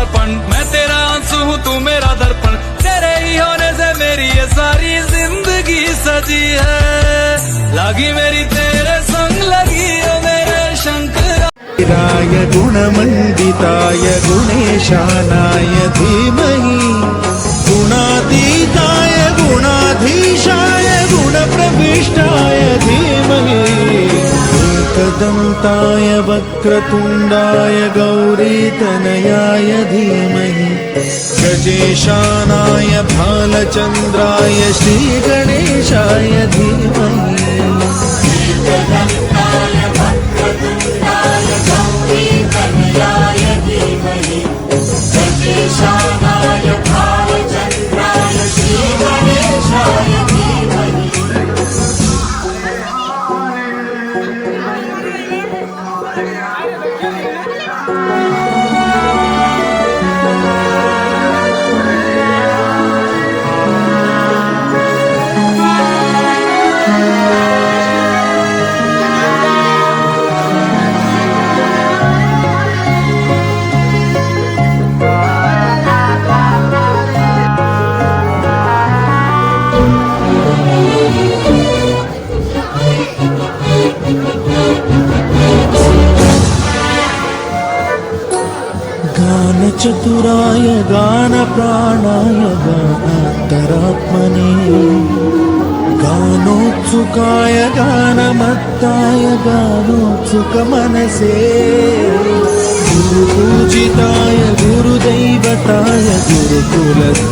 समर्पण। मैं तेरा आंसू हूँ तू मेरा दर्पण, तेरे ही होने से मेरी ये सारी जिंदगी सजी है। लागी मेरी तेरे संग लगी ओ मेरे शंकरा। राय गुणमंडिताय गुणेशानाय धीमहि गुणातीताय गुणाधीशाय गुणप्रविष्टाय धीमहि एकदन्ताय वक्रतुण्डाय गौरीतनयाय धीमहि गजेशानाय भालचन्द्राय श्रीगणेशाय धीमहि चतुराय गान प्राणाय गानान्तरात्मने गानोत्सुकाय गानमत्ताय गानोत्सुकमनसे गुरुपूजिताय गुरुदैवताय गुरुकुलस्थाय